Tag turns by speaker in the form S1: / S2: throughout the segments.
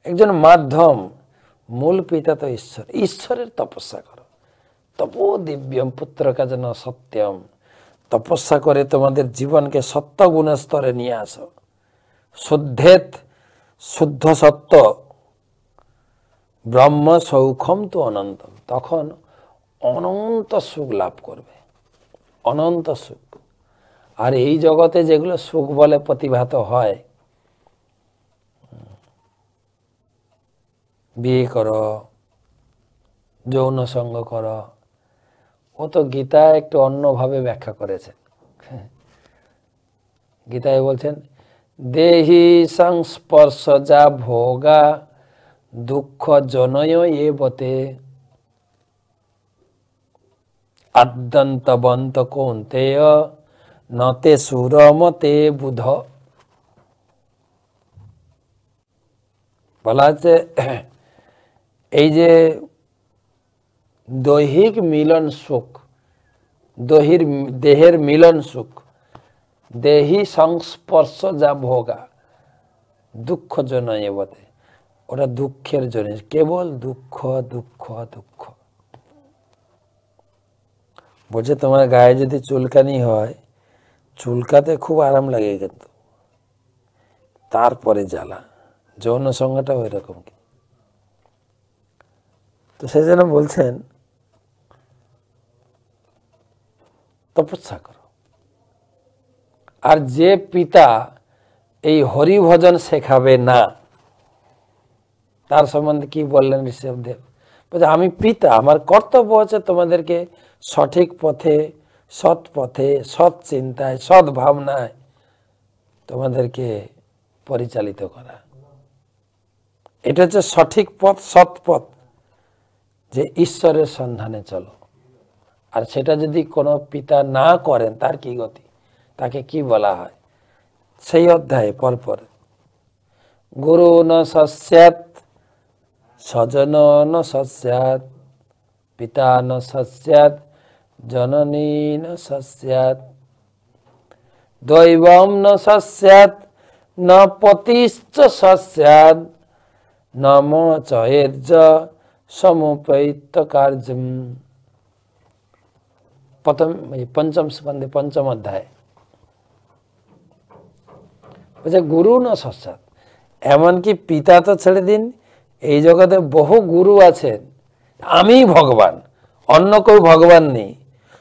S1: একজন মাধ্যম, মূল পিতা তো ঈশ্বর। ঈশ্বরের তপস্যা করো। তপো দিব্যম পুত্রকা যেন সত্যম। তপস্যা করে তোমাদের জীবনকে সত্য গুণের স্তরে নিয়ে আসো। শুদ্ধেত, শুদ্ধ সত্য, ব্রহ্ম সৌখম তো অনন্তম। তখন অনন্ত সুখ লাভ করবে, অনন্ত সুখ। আর এই জগতে যেগুলো সুখ বলে প্রতিভাত হয়, বিয়ে করো, যৌন সঙ্গ করো, ও তো গীতায় একটু অন্যভাবে ব্যাখ্যা করেছেন। গীতায় বলছেন, দেহি সংস্পর্শ যা ভোগা দুঃখ জনয় এবতে আদ্যন্তবন্ত কৌন্তেয় নতে সুরমতে বুধ। বলা হচ্ছে এই যে দৈহিক মিলন সুখ, দেহের মিলন সুখ, দেহি সংস্পর্শ যা ভোগা দুঃখ জনয় বতে, ওটা দুঃখের জন্য, কেবল দুঃখ দুঃখ দুঃখ। বলছে তোমার গায়ে যদি চুলকানি হয়, চুলকাতে খুব আরাম লাগে, কিন্তু তারপরে জ্বালা। যৌন সংজ্ঞাটা ওই রকম। তো সেই জন্য বলছেন তপস্যা করো। আর যে পিতা এই হরি ভজন শেখাবে না, তার সম্বন্ধে কি বললেন ঋষভদেব? বলছে আমি পিতা, আমার কর্তব্য হচ্ছে তোমাদেরকে সঠিক পথে, সৎ পথে, সৎ চিন্তায়, সৎ ভাবনায় তোমাদেরকে পরিচালিত করা। এটা হচ্ছে সঠিক পথ, সৎ পথ, যে ঈশ্বরের সন্ধানে চলো। আর সেটা যদি কোনো পিতা না করেন, তার কি গতি, তাকে কি বলা হয় সেই অধ্যায়ে পরপর। গুরু ন সস্যাৎ স্বজন ন সস্যাৎ পিতা ন সস্যাৎ জননী ন সস্যাৎ দৈবম ন সস্যাৎ ন পতিশ্চ সস্যাৎ নম চয়ের্য সমুপৈত কার্যম। প্রথম পঞ্চম স্কন্ধে পঞ্চম অধ্যায় বলছে গুরু ন সস্যাৎ, এমনকি পিতা তো ছেড়ে দিন, এই জগতে বহু গুরু আছেন। আমি ভগবান, অন্য কেউ ভগবান নেই,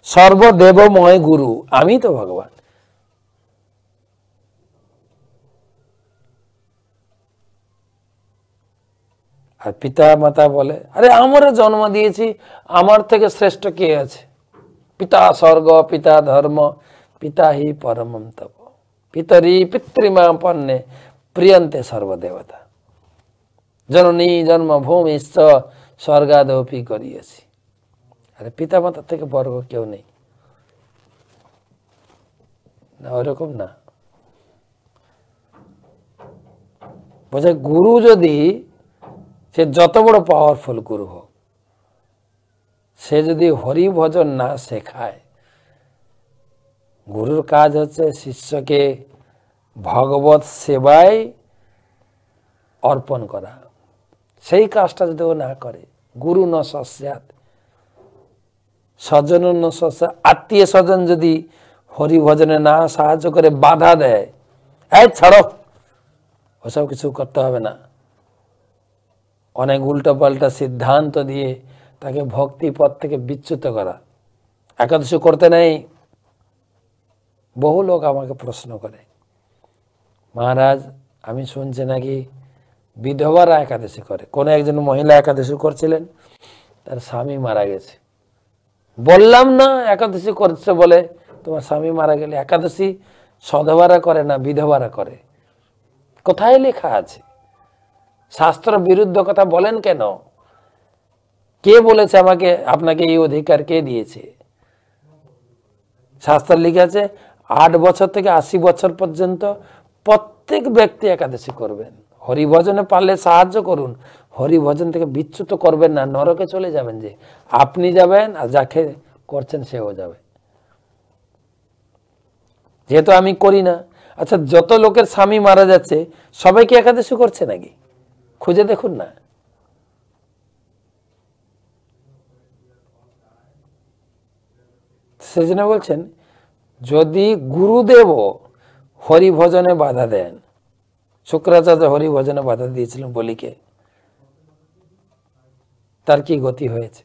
S1: সর্বদেবময় গুরু, আমি তো ভগবান। আর পিতা মাতা বলে, আরে আমরা জন্ম দিয়েছি, আমার থেকে শ্রেষ্ঠ কে আছে? পিতা স্বর্গ, পিতা ধর্ম, পিতা হি পরমম তপ, পিতরি পিতৃমা পন্নে প্রিয়ন্তে সর্বদেবতা, জননী জন্মভূমি স্বর্গাদপি করিয়েছি। আরে পিতা মাতার থেকে বড় কেউ নেই না, ওইরকম না। বলছে গুরু যদি, সে যত বড় পাওয়ারফুল গুরু হোক, সে যদি হরি ভজন না শেখায়, গুরুর কাজ হচ্ছে শিষ্যকে ভগবত সেবায় অর্পণ করা। সেই কাজটা যদি ও না করে, গুরু ন সস্যাৎ স্বজন ন সস্যাৎ, আত্মীয় স্বজন যদি হরি ভজনে না সাহায্য করে, বাধা দেয়, এই ছাড়ো, ওসব কিছু করতে হবে না, অনেক উল্টো পাল্টা সিদ্ধান্ত দিয়ে তাকে ভক্তি পথ থেকে বিচ্যুত করা, একাদশী করতে নেই। বহু লোক আমাকে প্রশ্ন করে, মহারাজ আমি শুনছি নাকি বিধবারা একাদশী করে। কোন একজন মহিলা একাদশী করছিলেন, তার স্বামী মারা গেছে। বললাম না একাদশী করছে বলে তোমার স্বামী মারা গেলে একাদশী সধবারা করে না, বিধবারা করে। কোথায় লেখা আছে? শাস্ত্র বিরুদ্ধ কথা বলেন কেন? কে বলেছে আমাকে, আপনাকে এই অধিকার কে দিয়েছে? শাস্ত্র লিখে আছে 8 বছর থেকে 80 বছর পর্যন্ত প্রত্যেক ব্যক্তি একাদশী করবেন। হরিভজনে পারলে সাহায্য করুন, হরিভজন থেকে বিচ্যুত করবেন না, নরকে চলে যাবেন। যে আপনি যাবেন আর যাকে করছেন সেও যাবে। যেহেতু আমি করি না, আচ্ছা যত লোকের স্বামী মারা যাচ্ছে সবাই কি একাদশী করছে নাকি? খুঁজে দেখুন না। সেজন্য বলছেন যদি গুরুদেব হরিভজনে বাধা দেন, শুক্রাচার্য হরিভজনে বাধা দিয়েছিলেন বলিকে, তার কি গতি হয়েছে?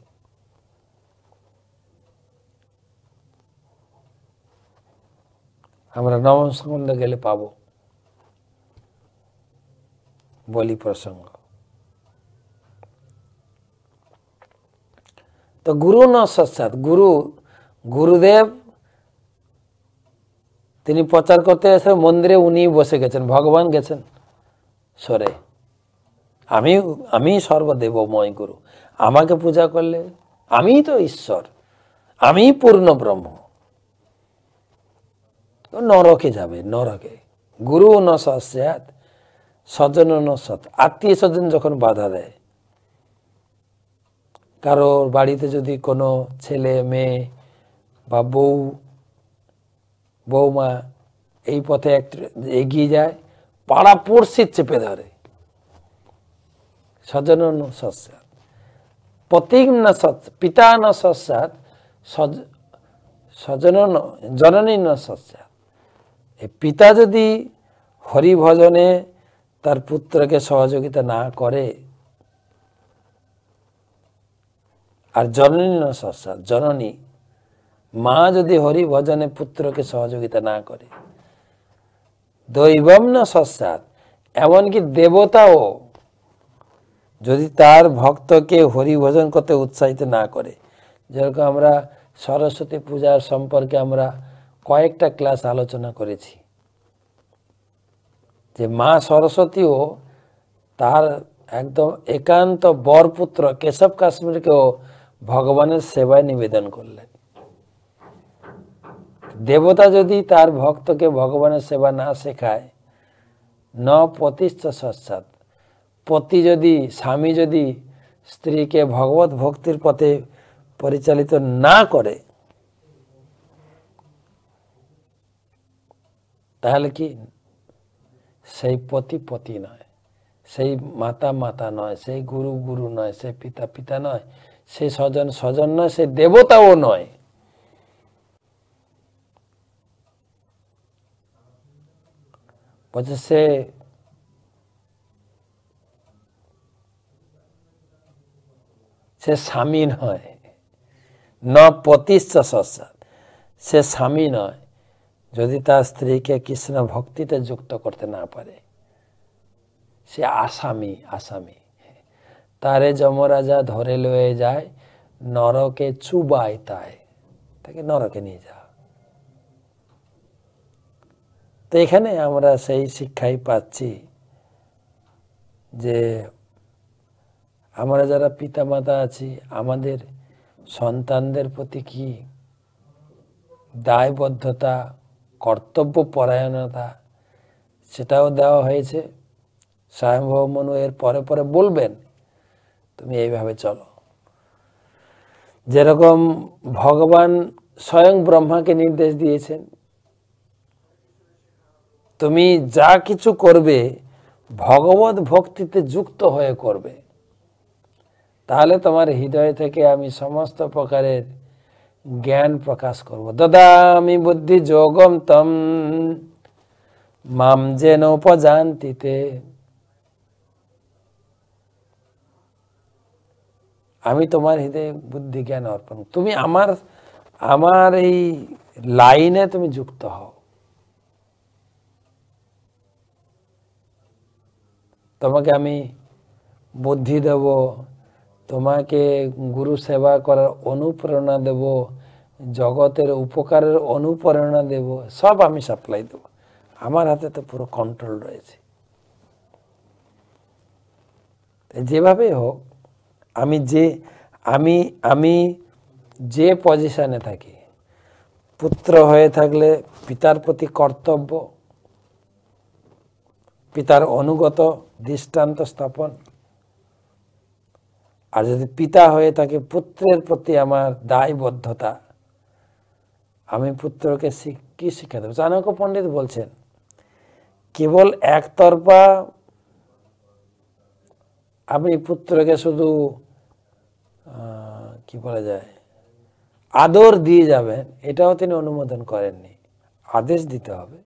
S1: আমরা নবম স্কন্ধে গেলে পাবো বলি প্রসঙ্গ। তো গুরু ন সাক্ষাৎ, গুরুদেব তিনি প্রচার করতে এসে মন্দিরে উনি বসে গেছেন, ভগবান গেছেন সরে, আমি সর্বদেবময় গুরু, আমাকে পূজা করলে আমি তো ঈশ্বর, আমি পূর্ণ ব্রহ্ম। নরকে যাবে, নরকে। গুরু ন সাক্ষাৎ স্বজন ন সৎ, আত্মীয় স্বজন যখন বাধা দেয়, কারোর বাড়িতে যদি কোনো ছেলে মেয়ে বা বৌমা এই পথে একটু এগিয়ে যায়, পাড়া পড়শি চেপে ধরে। স্বজন ন সাক্ষাৎ, পতিং ন সৎ, পিতা ন সাক্ষাৎ, স্বজন জননী ন সাক্ষাৎ। পিতা যদি হরিভজনে তার পুত্রকে সহযোগিতা না করে, আর জননী ন সাক্ষাৎ, জননী মা যদি হরিভজনে পুত্রকে সহযোগিতা না করে, দৈবম ন সাক্ষাৎ, এমনকি দেবতাও যদি তার ভক্তকে হরিভজন করতে উৎসাহিত না করে। যেরকম আমরা সরস্বতী পূজার সম্পর্কে আমরা কয়েকটা ক্লাস আলোচনা করেছি, যে মা সরস্বতীও তার একদম একান্ত বরপুত্র কেশব কাশ্মীরকেও ভগবানের সেবায় নিবেদন করলেন। দেবতা যদি তার ভক্তকে ভগবানের সেবা না শেখায়, ন পতিশ্চ সাক্ষাৎ, পতি যদি, স্বামী যদি স্ত্রীকে ভগবত ভক্তির পথে পরিচালিত না করে, তাহলে কি সেই পতি পতি নয়, সেই মাতা মাতা নয়, সেই গুরু গুরু নয়, সেই পিতা পিতা নয়, সেই স্বজন স্বজন নয়, সেই দেবতাও নয়। বলছে সে স্বামী নয়, ন পতিশ্চ সাক্ষাৎ, সে স্বামী নয় যদি তার স্ত্রীকে কৃষ্ণ ভক্তিতে যুক্ত করতে না পারে। সে আসামি, আসামি। তারে যমরাজা ধরে লয়ে যায়, নরকে চুবায়, তাকে নরকে নিয়ে যাওয়া। তো এখানে আমরা সেই শিক্ষাই পাচ্ছি যে আমরা যারা পিতামাতা আছি, আমাদের সন্তানদের প্রতি কি দায়বদ্ধতা, কর্তব্য পরায়ণতা, সেটাও দেওয়া হয়েছে। স্বয়ংভব মনু এর পরে পরে বলবেন তুমি এইভাবে চলো। যেরকম ভগবান স্বয়ং ব্রহ্মাকে নির্দেশ দিয়েছেন, তুমি যা কিছু করবে ভগবত ভক্তিতে যুক্ত হয়ে করবে, তাহলে তোমার হৃদয় থেকে আমি সমস্ত প্রকারের জ্ঞান প্রকাশ করব। দদামি বুদ্ধি যোগম তম মাম যেন উপজান্তিতে, আমি তোমার হৃদয়ে বুদ্ধি জ্ঞান অর্পণ, তুমি আমার এই লাইনে তুমি যুক্ত হও। তোমাকে আমি বুদ্ধি দেব, তোমাকে গুরু সেবা করার অনুপ্রেরণা দেব, জগতের উপকারের অনুপ্রেরণা দেব, সব আমি সাপ্লাই দেব। আমার হাতে তো পুরো কন্ট্রোল রয়েছে। যেভাবে হোক আমি যে পজিশনে থাকি, পুত্র হয়ে থাকলে পিতার প্রতি কর্তব্য, পিতার অনুগত দৃষ্টান্ত স্থাপন, আর যদি পিতা হয়ে থাকে পুত্রের প্রতি আমার দায়বদ্ধতা, আমি পুত্রকে কি শিক্ষা দেব। চাণক্য পণ্ডিত বলছেন কেবল একতরফা আপনি পুত্রকে শুধু কি বলা যায় আদর দিয়ে যাবেন, এটাও তিনি অনুমোদন করেননি। আদেশ দিতে হবে।